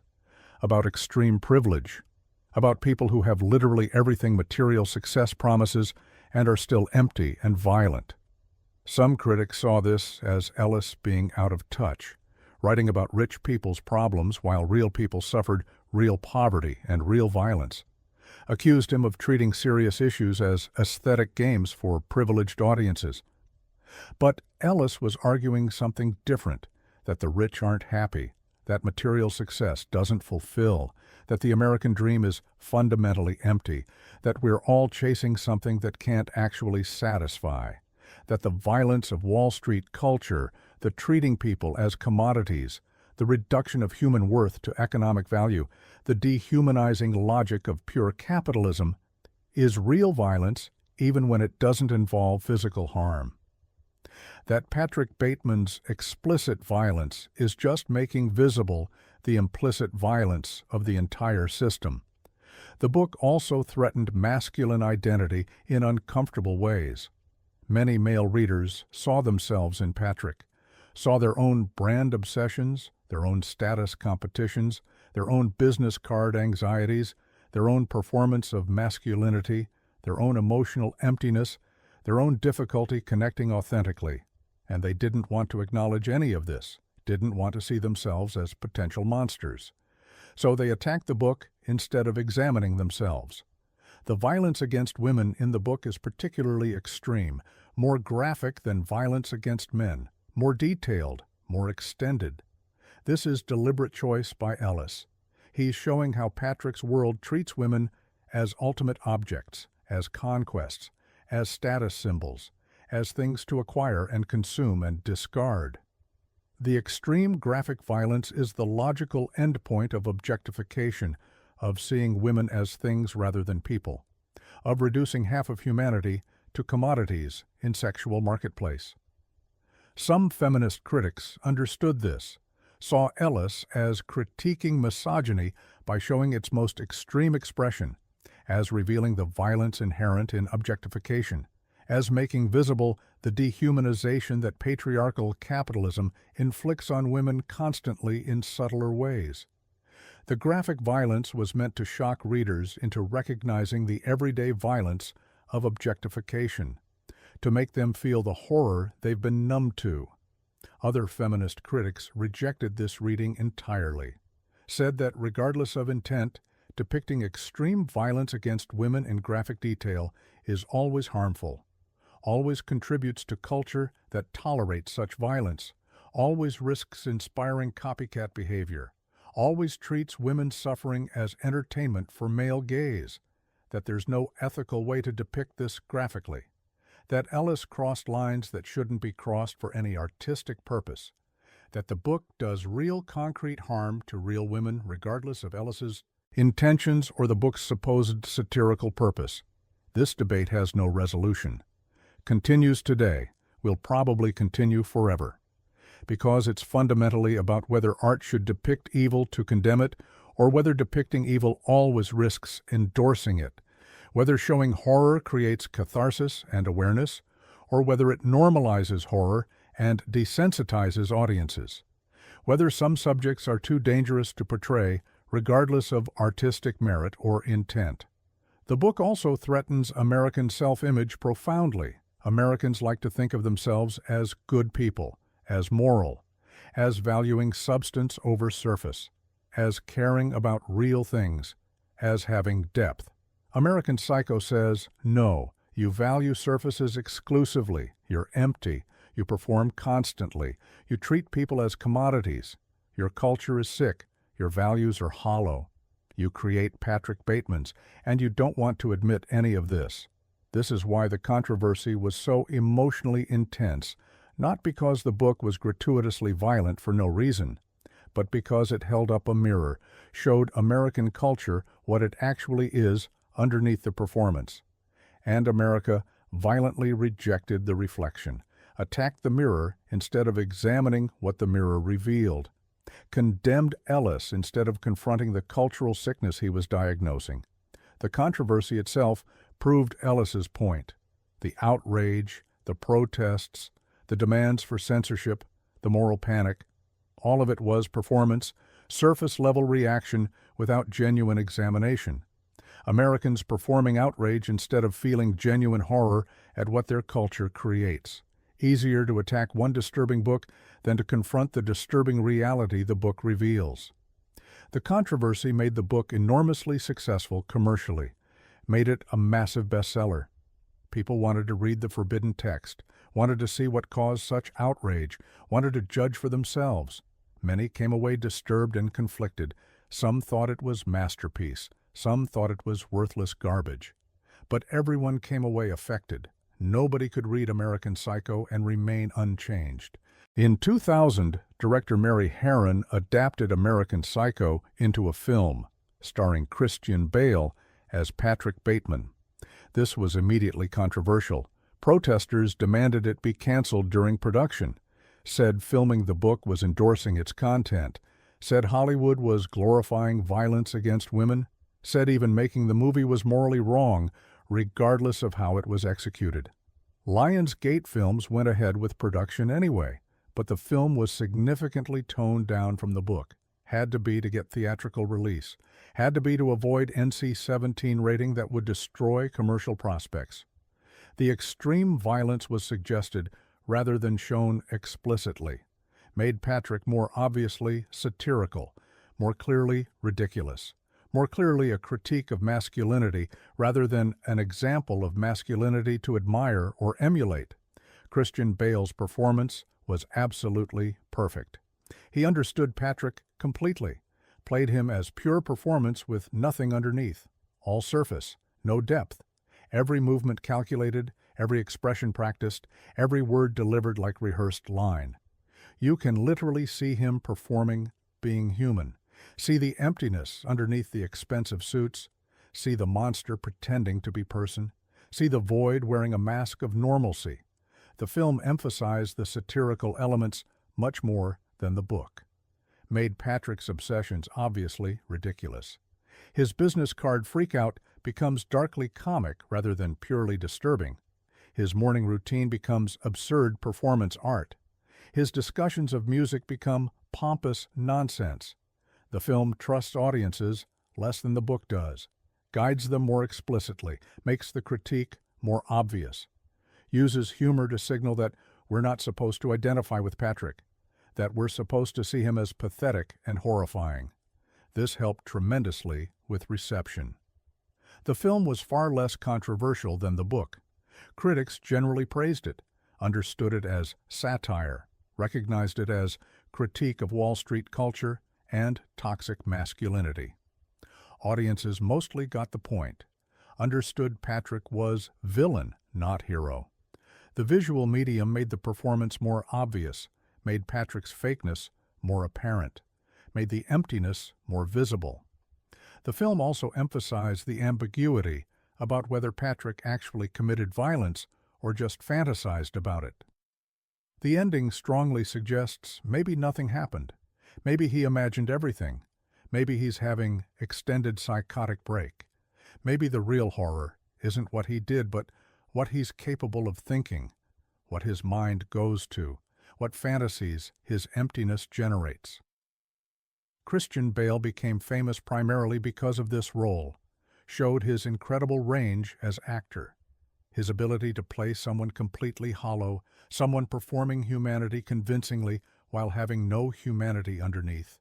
about extreme privilege, about people who have literally everything material success promises and are still empty and violent. Some critics saw this as Ellis being out of touch, writing about rich people's problems while real people suffered real poverty and real violence, accused him of treating serious issues as aesthetic games for privileged audiences. But Ellis was arguing something different, that the rich aren't happy, that material success doesn't fulfill, that the American dream is fundamentally empty, that we're all chasing something that can't actually satisfy, that the violence of Wall Street culture, the treating people as commodities, the reduction of human worth to economic value, the dehumanizing logic of pure capitalism, is real violence even when it doesn't involve physical harm. That Patrick Bateman's explicit violence is just making visible the implicit violence of the entire system. The book also threatened masculine identity in uncomfortable ways. Many male readers saw themselves in Patrick, saw their own brand obsessions, their own status competitions, their own business card anxieties, their own performance of masculinity, their own emotional emptiness, their own difficulty connecting authentically. And they didn't want to acknowledge any of this, didn't want to see themselves as potential monsters. So they attacked the book instead of examining themselves. The violence against women in the book is particularly extreme, more graphic than violence against men, more detailed, more extended. This is deliberate choice by Ellis. He's showing how Patrick's world treats women as ultimate objects, as conquests, as status symbols, as things to acquire and consume and discard. The extreme graphic violence is the logical endpoint of objectification, of seeing women as things rather than people, of reducing half of humanity to commodities in sexual marketplace. Some feminist critics understood this, saw Ellis as critiquing misogyny by showing its most extreme expression, as revealing the violence inherent in objectification, as making visible the dehumanization that patriarchal capitalism inflicts on women constantly in subtler ways. The graphic violence was meant to shock readers into recognizing the everyday violence of objectification, to make them feel the horror they've been numbed to. Other feminist critics rejected this reading entirely, said that regardless of intent, depicting extreme violence against women in graphic detail is always harmful, always contributes to culture that tolerates such violence, always risks inspiring copycat behavior, always treats women's suffering as entertainment for male gaze, that there's no ethical way to depict this graphically, that Ellis crossed lines that shouldn't be crossed for any artistic purpose, that the book does real concrete harm to real women regardless of Ellis's intentions or the book's supposed satirical purpose. This debate has no resolution. Continues today, will probably continue forever, because it's fundamentally about whether art should depict evil to condemn it, or whether depicting evil always risks endorsing it, whether showing horror creates catharsis and awareness, or whether it normalizes horror and desensitizes audiences, whether some subjects are too dangerous to portray regardless of artistic merit or intent. The book also threatens American self-image profoundly. Americans like to think of themselves as good people, as moral, as valuing substance over surface, as caring about real things, as having depth. American Psycho says, no, you value surfaces exclusively, you're empty, you perform constantly, you treat people as commodities, your culture is sick, your values are hollow. You create Patrick Batemans, and you don't want to admit any of this. This is why the controversy was so emotionally intense, not because the book was gratuitously violent for no reason, but because it held up a mirror, showed American culture what it actually is underneath the performance. And America violently rejected the reflection, attacked the mirror instead of examining what the mirror revealed, condemned Ellis instead of confronting the cultural sickness he was diagnosing. The controversy itself proved Ellis's point. The outrage, the protests, the demands for censorship, the moral panic, all of it was performance, surface-level reaction without genuine examination. Americans performing outrage instead of feeling genuine horror at what their culture creates. Easier to attack one disturbing book than to confront the disturbing reality the book reveals. The controversy made the book enormously successful commercially, made it a massive bestseller. People wanted to read the forbidden text, wanted to see what caused such outrage, wanted to judge for themselves. Many came away disturbed and conflicted. Some thought it was masterpiece. Some thought it was worthless garbage. But everyone came away affected. Nobody could read American Psycho and remain unchanged. In 2000, director Mary Harron adapted American Psycho into a film, starring Christian Bale as Patrick Bateman. This was immediately controversial. Protesters demanded it be canceled during production, said filming the book was endorsing its content, said Hollywood was glorifying violence against women, said even making the movie was morally wrong, regardless of how it was executed. Lionsgate Films went ahead with production anyway, but the film was significantly toned down from the book. Had to be to get theatrical release. Had to be to avoid NC-17 rating that would destroy commercial prospects. The extreme violence was suggested rather than shown explicitly, made Patrick more obviously satirical, more clearly ridiculous, more clearly a critique of masculinity rather than an example of masculinity to admire or emulate. Christian Bale's performance was absolutely perfect. He understood Patrick completely, played him as pure performance with nothing underneath, all surface, no depth, every movement calculated, every expression practiced, every word delivered like rehearsed line. You can literally see him performing, being human, see the emptiness underneath the expensive suits, see the monster pretending to be person, see the void wearing a mask of normalcy. The film emphasized the satirical elements much more than the book, made Patrick's obsessions obviously ridiculous. His business card freakout becomes darkly comic rather than purely disturbing. His morning routine becomes absurd performance art. His discussions of music become pompous nonsense. The film trusts audiences less than the book does, guides them more explicitly, makes the critique more obvious, uses humor to signal that we're not supposed to identify with Patrick, that we're supposed to see him as pathetic and horrifying. This helped tremendously with reception. The film was far less controversial than the book. Critics generally praised it, understood it as satire, recognized it as critique of Wall Street culture and toxic masculinity. Audiences mostly got the point, understood Patrick was villain, not hero. The visual medium made the performance more obvious, made Patrick's fakeness more apparent, made the emptiness more visible. The film also emphasized the ambiguity about whether Patrick actually committed violence or just fantasized about it. The ending strongly suggests maybe nothing happened. Maybe he imagined everything. Maybe he's having extended psychotic break. Maybe the real horror isn't what he did, but what he's capable of thinking, what his mind goes to, what fantasies his emptiness generates. Christian Bale became famous primarily because of this role, showed his incredible range as actor, his ability to play someone completely hollow, someone performing humanity convincingly while having no humanity underneath.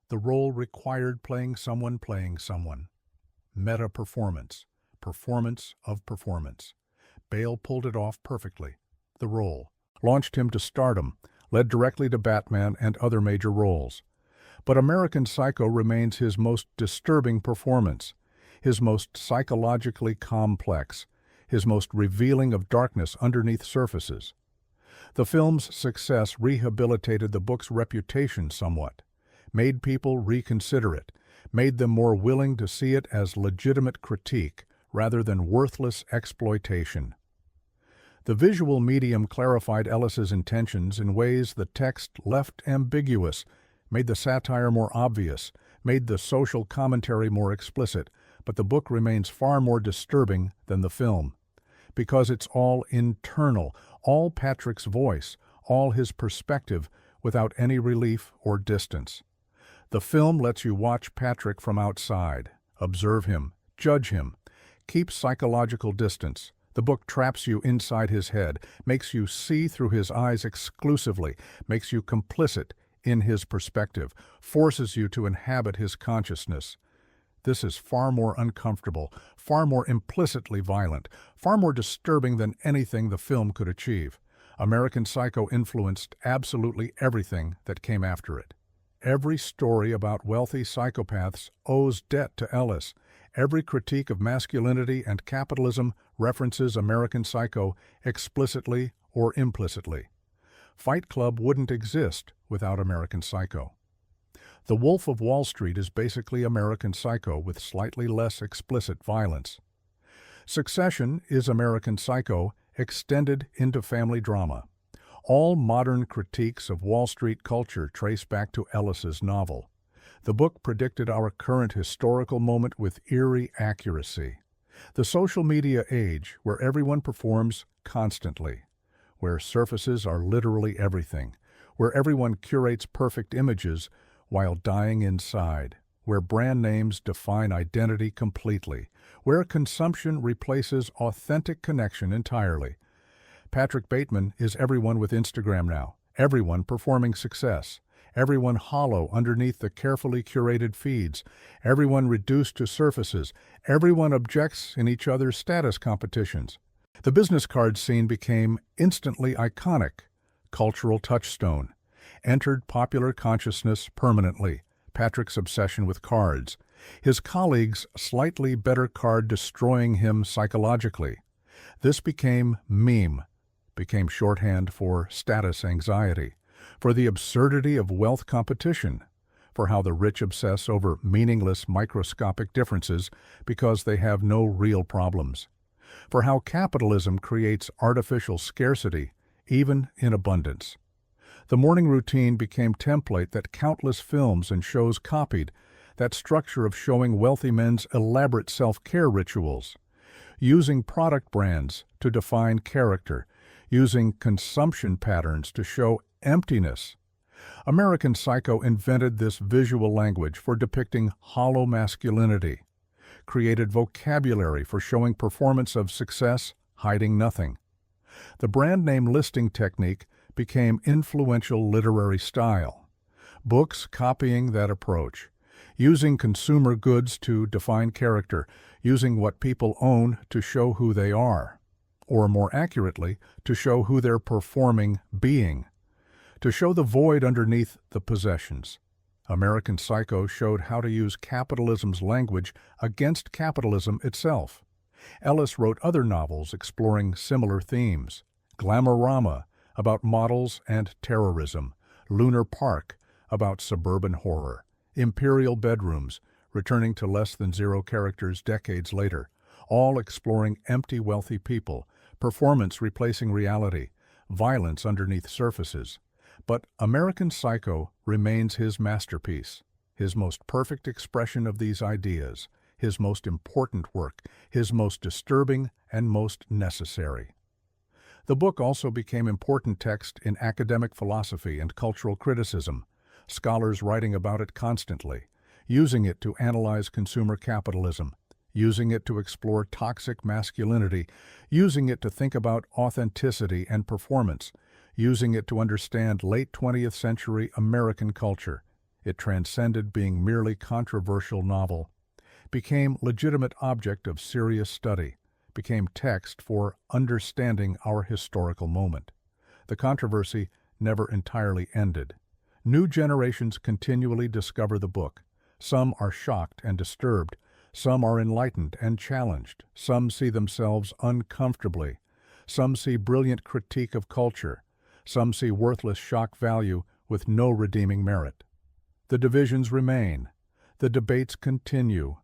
The role required playing someone. Meta performance, performance of performance. Bale pulled it off perfectly. The role launched him to stardom, led directly to Batman and other major roles. But American Psycho remains his most disturbing performance, his most psychologically complex, his most revealing of darkness underneath surfaces. The film's success rehabilitated the book's reputation somewhat, made people reconsider it, made them more willing to see it as legitimate critique rather than worthless exploitation. The visual medium clarified Ellis's intentions in ways the text left ambiguous, made the satire more obvious, made the social commentary more explicit, but the book remains far more disturbing than the film, because it's all internal, all Patrick's voice, all his perspective, without any relief or distance. The film lets you watch Patrick from outside, observe him, judge him, keep psychological distance. The book traps you inside his head, makes you see through his eyes exclusively, makes you complicit in his perspective, forces you to inhabit his consciousness. This is far more uncomfortable, far more implicitly violent, far more disturbing than anything the film could achieve. American Psycho influenced absolutely everything that came after it. Every story about wealthy psychopaths owes debt to Ellis. Every critique of masculinity and capitalism references American Psycho explicitly or implicitly. Fight Club wouldn't exist without American Psycho. The Wolf of Wall Street is basically American Psycho with slightly less explicit violence. Succession is American Psycho extended into family drama. All modern critiques of Wall Street culture trace back to Ellis's novel. The book predicted our current historical moment with eerie accuracy. The social media age, where everyone performs constantly, where surfaces are literally everything, where everyone curates perfect images while dying inside, where brand names define identity completely, where consumption replaces authentic connection entirely. Patrick Bateman is everyone with Instagram now, everyone performing success, everyone hollow underneath the carefully curated feeds, everyone reduced to surfaces, everyone objects in each other's status competitions. The business card scene became instantly iconic, cultural touchstone, entered popular consciousness permanently. Patrick's obsession with cards, his colleagues' slightly better card destroying him psychologically. This became meme, became shorthand for status anxiety, for the absurdity of wealth competition, for how the rich obsess over meaningless microscopic differences because they have no real problems, for how capitalism creates artificial scarcity, even in abundance. The morning routine became template that countless films and shows copied, that structure of showing wealthy men's elaborate self-care rituals, using product brands to define character, using consumption patterns to show emptiness. American Psycho invented this visual language for depicting hollow masculinity, created vocabulary for showing performance of success, hiding nothing. The brand name listing technique became influential literary style. Books copying that approach, using consumer goods to define character, using what people own to show who they are, or more accurately, to show who they're performing being, to show the void underneath the possessions. American Psycho showed how to use capitalism's language against capitalism itself. Ellis wrote other novels exploring similar themes. Glamorama, about models and terrorism. Lunar Park, about suburban horror. Imperial Bedrooms, returning to less than zero characters decades later, all exploring empty wealthy people, performance replacing reality, violence underneath surfaces. But American Psycho remains his masterpiece, his most perfect expression of these ideas, his most important work, his most disturbing and most necessary. The book also became important text in academic philosophy and cultural criticism, scholars writing about it constantly, using it to analyze consumer capitalism, using it to explore toxic masculinity, using it to think about authenticity and performance, using it to understand late 20th century American culture. It transcended being merely controversial novel, became legitimate object of serious study, became text for understanding our historical moment. The controversy never entirely ended. New generations continually discover the book. Some are shocked and disturbed. Some are enlightened and challenged. Some see themselves uncomfortably. Some see brilliant critique of culture. Some see worthless shock value with no redeeming merit. The divisions remain. The debates continue.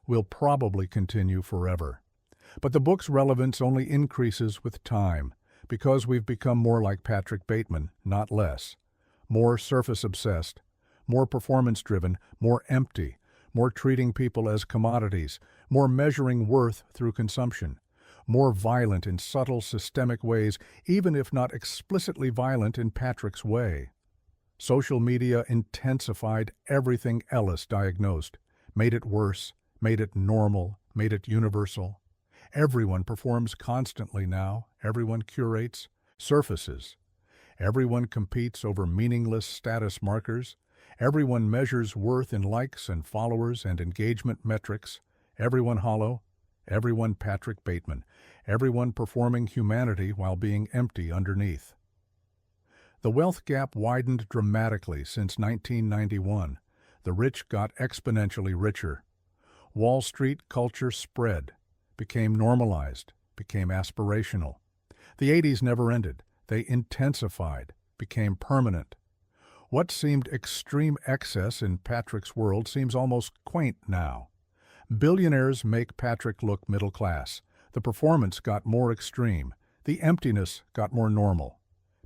Will probably continue forever. But the book's relevance only increases with time, because we've become more like Patrick Bateman, not less. More surface-obsessed, more performance-driven, more empty, more treating people as commodities, more measuring worth through consumption, more violent in subtle systemic ways, even if not explicitly violent in Patrick's way. Social media intensified everything Ellis diagnosed, made it worse, made it normal, made it universal. Everyone performs constantly now, everyone curates, surfaces. Everyone competes over meaningless status markers. Everyone measures worth in likes and followers and engagement metrics. Everyone hollow, everyone Patrick Bateman, everyone performing humanity while being empty underneath. The wealth gap widened dramatically since 1991. The rich got exponentially richer. Wall Street culture spread, became normalized, became aspirational. The 80s never ended. They intensified, became permanent. What seemed extreme excess in Patrick's world seems almost quaint now. Billionaires make Patrick look middle class. The performance got more extreme. The emptiness got more normal.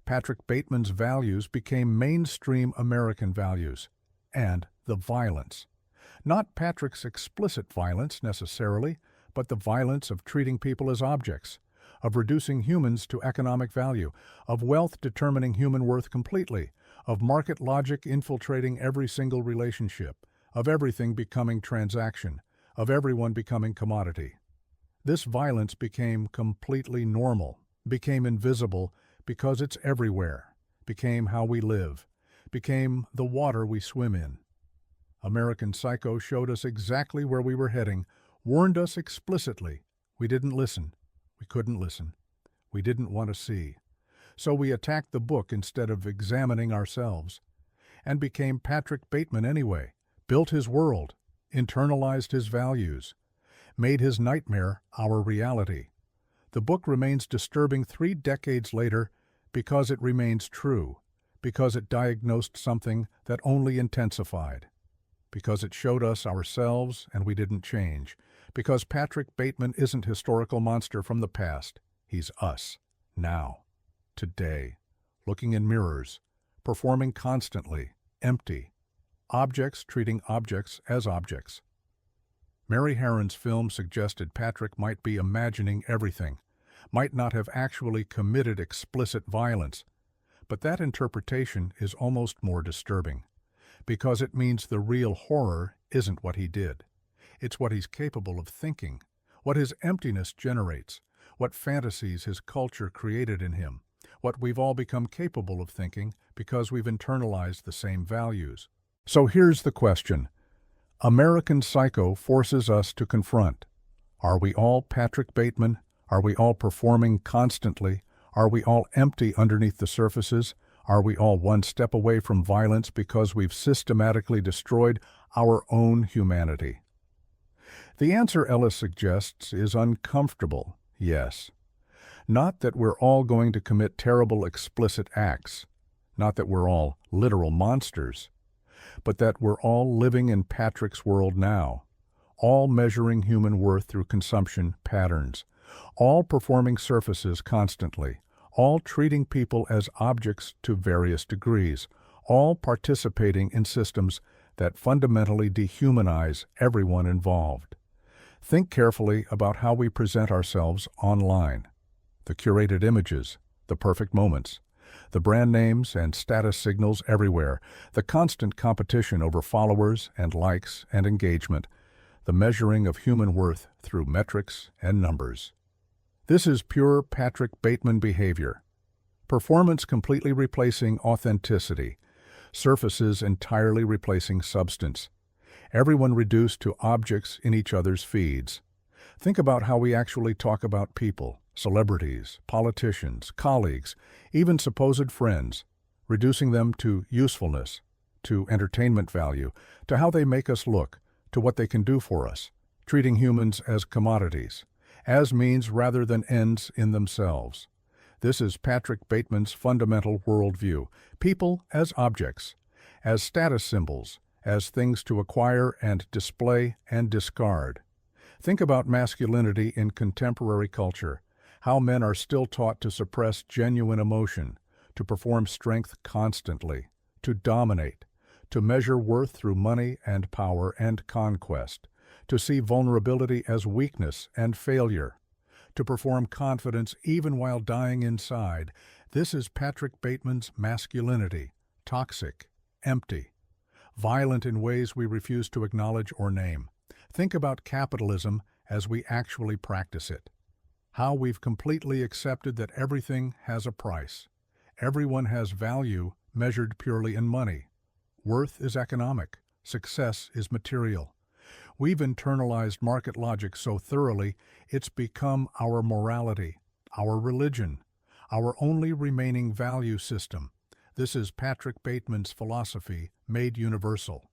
Patrick Bateman's values became mainstream American values. And the violence. Not Patrick's explicit violence, necessarily, but the violence of treating people as objects, of reducing humans to economic value, of wealth determining human worth completely, of market logic infiltrating every single relationship, of everything becoming transaction, of everyone becoming commodity. This violence became completely normal, became invisible because it's everywhere, became how we live, became the water we swim in. American Psycho showed us exactly where we were heading, warned us explicitly. We didn't listen. We couldn't listen. We didn't want to see. So we attacked the book instead of examining ourselves, and became Patrick Bateman anyway, built his world, internalized his values, made his nightmare our reality. The book remains disturbing 3 decades later because it remains true, because it diagnosed something that only intensified, because it showed us ourselves and we didn't change, because Patrick Bateman isn't historical monster from the past. He's us, now, today, looking in mirrors, performing constantly, empty, objects treating objects as objects. Mary Harron's film suggested Patrick might be imagining everything, might not have actually committed explicit violence, but that interpretation is almost more disturbing, because it means the real horror isn't what he did. It's what he's capable of thinking, what his emptiness generates, what fantasies his culture created in him, what we've all become capable of thinking because we've internalized the same values. So here's the question. American Psycho forces us to confront. Are we all Patrick Bateman? Are we all performing constantly? Are we all empty underneath the surfaces? Are we all one step away from violence because we've systematically destroyed our own humanity? The answer Ellis suggests is uncomfortable, yes. Not that we're all going to commit terrible explicit acts, not that we're all literal monsters, but that we're all living in Patrick's world now, all measuring human worth through consumption patterns, all performing surfaces constantly, all treating people as objects to various degrees, all participating in systems that fundamentally dehumanize everyone involved. Think carefully about how we present ourselves online. The curated images, the perfect moments, the brand names and status signals everywhere, the constant competition over followers and likes and engagement, the measuring of human worth through metrics and numbers. This is pure Patrick Bateman behavior. Performance completely replacing authenticity, surfaces entirely replacing substance. Everyone reduced to objects in each other's feeds. Think about how we actually talk about people, celebrities, politicians, colleagues, even supposed friends, reducing them to usefulness, to entertainment value, to how they make us look, to what they can do for us, treating humans as commodities, as means rather than ends in themselves. This is Patrick Bateman's fundamental worldview. People as objects, as status symbols, as things to acquire and display and discard. Think about masculinity in contemporary culture, how men are still taught to suppress genuine emotion, to perform strength constantly, to dominate, to measure worth through money and power and conquest, to see vulnerability as weakness and failure, to perform confidence even while dying inside. This is Patrick Bateman's masculinity, toxic, empty, violent in ways we refuse to acknowledge or name. Think about capitalism as we actually practice it. How we've completely accepted that everything has a price. Everyone has value measured purely in money. Worth is economic. Success is material. We've internalized market logic so thoroughly, it's become our morality, our religion, our only remaining value system. This is Patrick Bateman's philosophy made universal.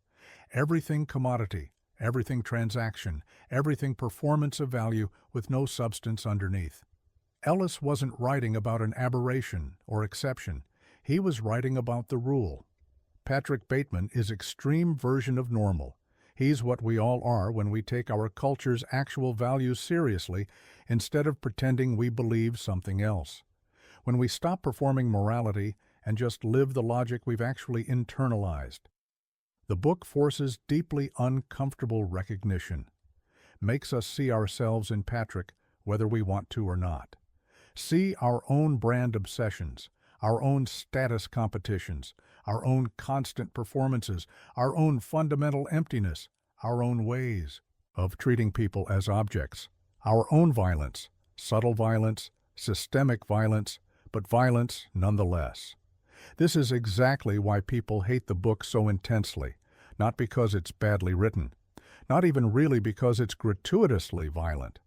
Everything commodity, everything transaction, everything performance of value with no substance underneath. Ellis wasn't writing about an aberration or exception. He was writing about the rule. Patrick Bateman is extreme version of normal. He's what we all are when we take our culture's actual values seriously instead of pretending we believe something else. When we stop performing morality and just live the logic we've actually internalized. The book forces deeply uncomfortable recognition, makes us see ourselves in Patrick whether we want to or not. See our own brand obsessions, our own status competitions, our own constant performances, our own fundamental emptiness, our own ways of treating people as objects, our own violence, subtle violence, systemic violence, but violence nonetheless. This is exactly why people hate the book so intensely, not because it's badly written, not even really because it's gratuitously violent,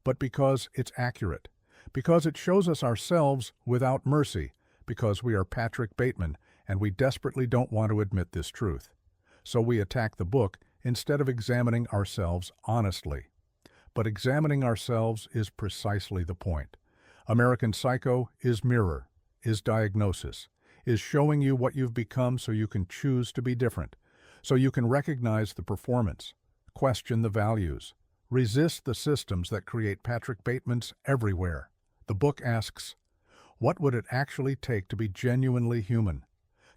but because it's accurate, because it shows us ourselves without mercy, because we are Patrick Bateman and we desperately don't want to admit this truth. So we attack the book instead of examining ourselves honestly. But examining ourselves is precisely the point. American Psycho is mirror, is diagnosis, is showing you what you've become so you can choose to be different, so you can recognize the performance, question the values, resist the systems that create Patrick Bateman's everywhere. The book asks, what would it actually take to be genuinely human,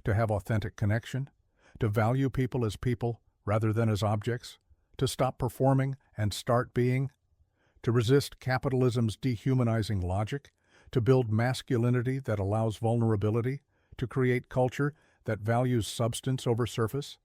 to have authentic connection, to value people as people rather than as objects, to stop performing and start being, to resist capitalism's dehumanizing logic, to build masculinity that allows vulnerability, to create culture that values substance over surface?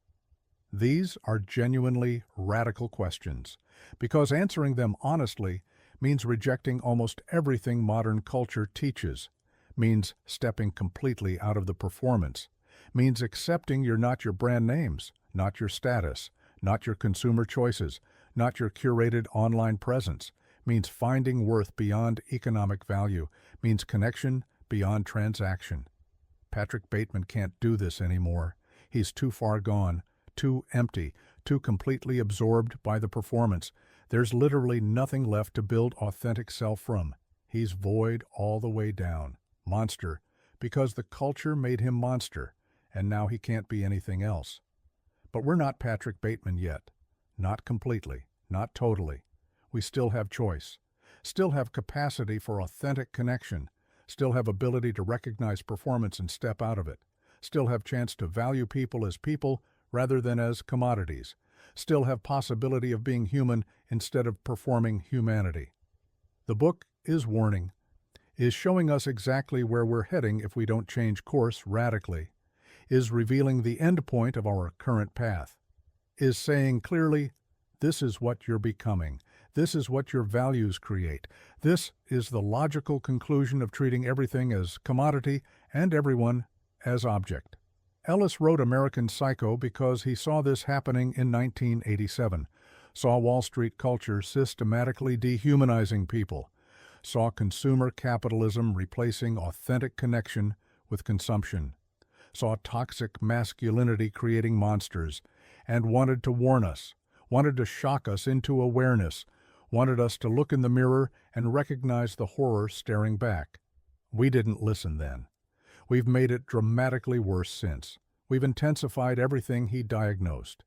These are genuinely radical questions, because answering them honestly means rejecting almost everything modern culture teaches, means stepping completely out of the performance, means accepting you're not your brand names, not your status, not your consumer choices, not your curated online presence, means finding worth beyond economic value, means connection beyond transaction. Patrick Bateman can't do this anymore. He's too far gone, too empty, too completely absorbed by the performance. There's literally nothing left to build authentic self from. He's void all the way down. Monster, because the culture made him monster, and now he can't be anything else. But we're not Patrick Bateman yet. Not completely, not totally. We still have choice, still have capacity for authentic connection, still have ability to recognize performance and step out of it, still have chance to value people as people rather than as commodities, still have possibility of being human instead of performing humanity. The book is warning, is showing us exactly where we're heading if we don't change course radically, is revealing the end point of our current path, is saying clearly, this is what you're becoming, this is what your values create, this is the logical conclusion of treating everything as commodity and everyone as object. Ellis wrote American Psycho because he saw this happening in 1987, saw Wall Street culture systematically dehumanizing people, saw consumer capitalism replacing authentic connection with consumption, saw toxic masculinity creating monsters, and wanted to warn us, wanted to shock us into awareness, wanted us to look in the mirror and recognize the horror staring back. We didn't listen then. We've made it dramatically worse since. We've intensified everything he diagnosed.